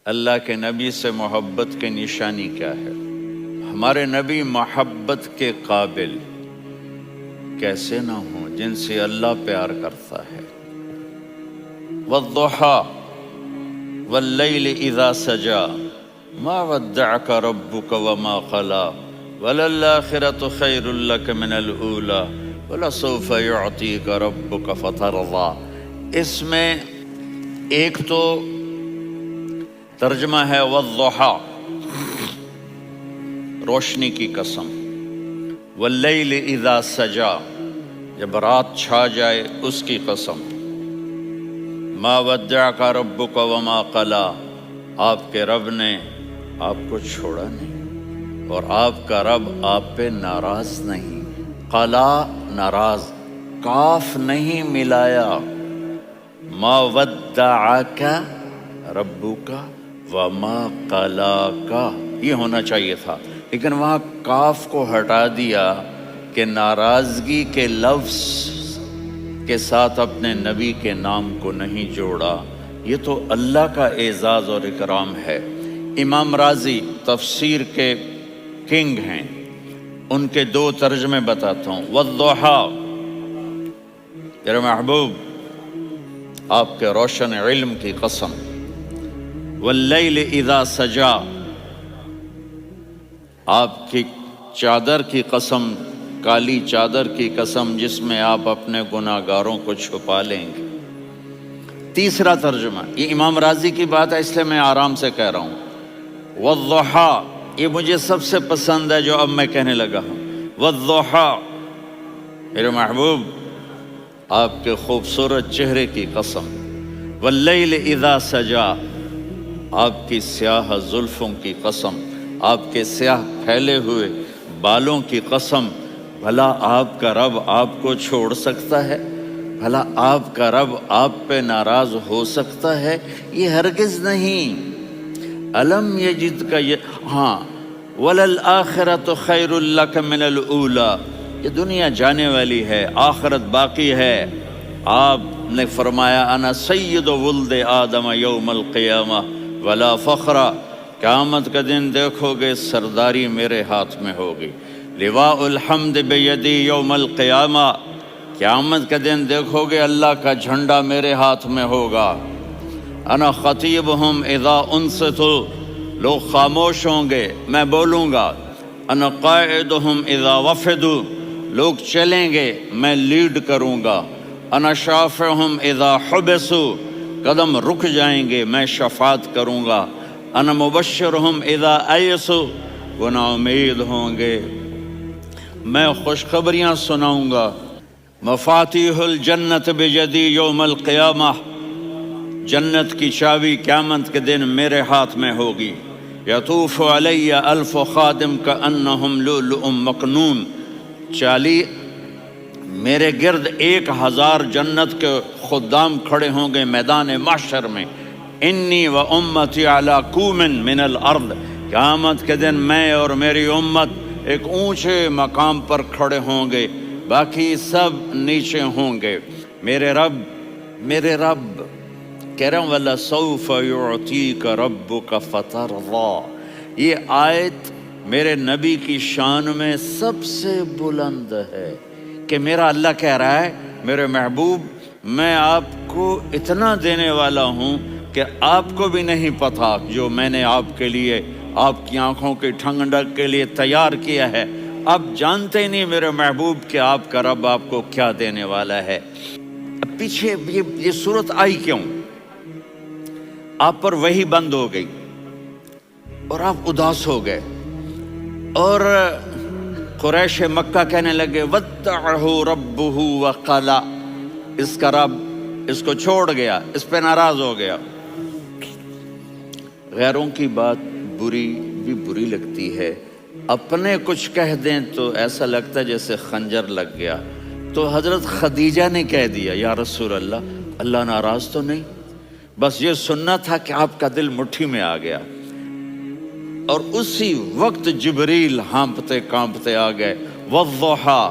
اللہ کے نبی سے محبت کی نشانی کیا ہے؟ ہمارے نبی محبت کے قابل کیسے نہ ہوں جن سے اللہ پیار کرتا ہے۔ والضحیٰ واللیل اذا سجا ما ودعک ربک وما قلا وللآخرۃ خیر لک من الاولی ولسوف یعطیک ربک فترضی۔ اس میں ایک تو ترجمہ ہے والضحیٰ، روشنی کی قسم، واللیل اذا سجا، جب رات چھا جائے اس کی قسم، ما ودعک ربک وما قلا، آپ کے رب نے آپ کو چھوڑا نہیں اور آپ کا رب آپ پہ ناراض نہیں۔ قلا ناراض، کاف نہیں ملایا، ما ودعک ربک وما قلاک یہ ہونا چاہیے تھا، لیکن وہاں کاف کو ہٹا دیا کہ ناراضگی کے لفظ کے ساتھ اپنے نبی کے نام کو نہیں جوڑا۔ یہ تو اللہ کا اعزاز اور اکرام ہے۔ امام راضی تفسیر کے کنگ ہیں، ان کے دو ترجمے بتاتا ہوں۔ والضحیٰ، میرے محبوب آپ کے روشن علم کی قسم، واللیل اذا سجا، آپ کی چادر کی قسم، کالی چادر کی قسم جس میں آپ اپنے گناہ گاروں کو چھپا لیں گے۔ تیسرا ترجمہ، یہ امام راضی کی بات ہے اس لیے میں آرام سے کہہ رہا ہوں۔ والضحیٰ، یہ مجھے سب سے پسند ہے جو اب میں کہنے لگا ہوں۔ والضحیٰ، میرے محبوب آپ کے خوبصورت چہرے کی قسم، واللیل اذا سجا، آپ کی سیاہ زلفوں کی قسم، آپ کے سیاہ پھیلے ہوئے بالوں کی قسم۔ بھلا آپ کا رب آپ کو چھوڑ سکتا ہے؟ بھلا آپ کا رب آپ پہ ناراض ہو سکتا ہے؟ یہ ہرگز نہیں۔ الم یجد کا ہاں، وللآخرۃ خیر لک من الاولی، یہ دنیا جانے والی ہے، آخرت باقی ہے۔ آپ نے فرمایا انا سید ولد آدم یوم القیامہ ولا فخر، قیامت کا دن دیکھو گے سرداری میرے ہاتھ میں ہوگی۔ لواء الحمد بیدی یوم القیامہ، قیامت کا دن دیکھو گے اللہ کا جھنڈا میرے ہاتھ میں ہوگا۔ انا خطیبہم اذا انصتوا، لوگ خاموش ہوں گے میں بولوں گا۔ انا قائدہم اذا وفدوا، لوگ چلیں گے میں لیڈ کروں گا۔ انا شافعہم اذا حبسوا، قدم رک جائیں گے میں شفاعت کروں گا۔ انا مبشرہم اذا ایسوا، وہ نا امید ہوں گے میں خوشخبریاں سناؤں گا۔ مفاتیح الجنت بیدی یوم القیامہ، جنت کی چابی قیامت کے دن میرے ہاتھ میں ہوگی۔ یطوف علی الف خادم کانہم لؤلؤ مکنون، چالی میرے گرد 1000 جنت کے خدام کھڑے ہوں گے میدان محشر میں۔ انی و امتی علی کوم من الارض، قیامت کے دن میں اور میری امت ایک اونچے مقام پر کھڑے ہوں گے، باقی سب نیچے ہوں گے۔ میرے رب کہہ رہا ہوں وَلَسَوْفَ يُعْطِيكَ رَبُّكَ فَتَرْضَىٰ، یہ آیت میرے نبی کی شان میں سب سے بلند ہے کہ میرا اللہ کہہ رہا ہے میرے محبوب میں آپ کو اتنا دینے والا ہوں کہ آپ کو بھی نہیں پتا جو میں نے آپ کے لیے، آپ کی آنکھوں کی ٹھنڈک کے لیے تیار کیا ہے۔ آپ جانتے ہی نہیں میرے محبوب کہ آپ کا رب آپ کو کیا دینے والا ہے۔ اب پیچھے یہ صورت آئی کیوں؟ آپ پر وحی بند ہو گئی اور آپ اداس ہو گئے، اور قریش مکہ کہنے لگے وَدَّعَهُ رَبُّهُ وَقَلَا، اس کا رب اس کو چھوڑ گیا، اس پہ ناراض ہو گیا۔ غیروں کی بات بری لگتی ہے، اپنے کچھ کہہ دیں تو ایسا لگتا ہے جیسے خنجر لگ گیا۔ تو حضرت خدیجہ نے کہہ دیا یا رسول اللہ، اللہ ناراض تو نہیں؟ بس یہ سننا تھا کہ آپ کا دل مٹھی میں آ گیا۔ اور اسی وقت جبریل ہانپتے کانپتے آ گئے۔ والضحیٰ،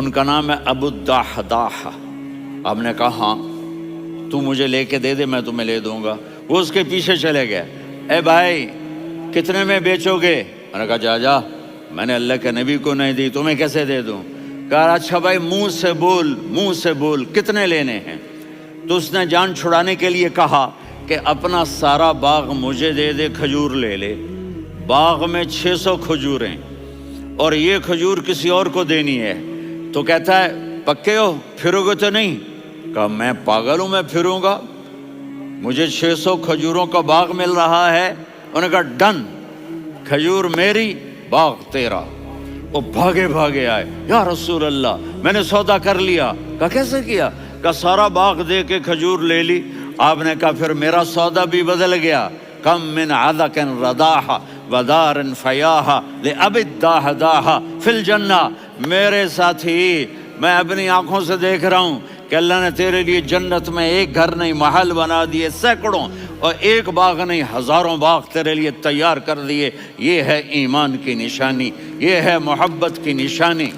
ان کا نام ہے ابو الدحداح۔ آپ نے کہا ہاں تو مجھے لے کے دے دے، میں تمہیں لے دوں گا۔ وہ اس کے پیچھے چلے گئے، اے بھائی کتنے میں بیچو گے؟ میں نے کہا جا جا، میں نے اللہ کے نبی کو نہیں دی، تمہیں کیسے دے دوں؟ کہا اچھا بھائی منہ سے بول کتنے لینے ہیں؟ تو اس نے جان چھڑانے کے لیے کہا کہ اپنا سارا باغ مجھے دے دے، کھجور لے لے۔ باغ میں 600 کھجوریں اور یہ کھجور کسی اور کو دینی ہے۔ تو کہتا ہے پکے ہو، پھرو گے تو نہیں؟ کہا میں پاگل ہوں، میں پھروں گا؟ مجھے 600 کھجوروں کا باغ مل رہا ہے۔ انہوں نے کہا ڈن، کھجور میری، باغ تیرا۔ وہ بھاگے آئے، یا رسول اللہ میں نے سودا کر لیا۔ کہا کیسے کیا؟ کہا سارا باغ دے کے کھجور لے لی۔ آپ نے کہا پھر میرا سودا بھی بدل گیا۔ کم من عدق رداح ودار فیاح لأبی الدحداح فی الجنہ۔ میرے ساتھی، میں اپنی آنکھوں سے دیکھ رہا ہوں کہ اللہ نے تیرے لیے جنت میں ایک گھر نہیں محل بنا دیے سینکڑوں، اور ایک باغ نہیں ہزاروں باغ تیرے لیے تیار کر دیے۔ یہ ہے ایمان کی نشانی، یہ ہے محبت کی نشانی۔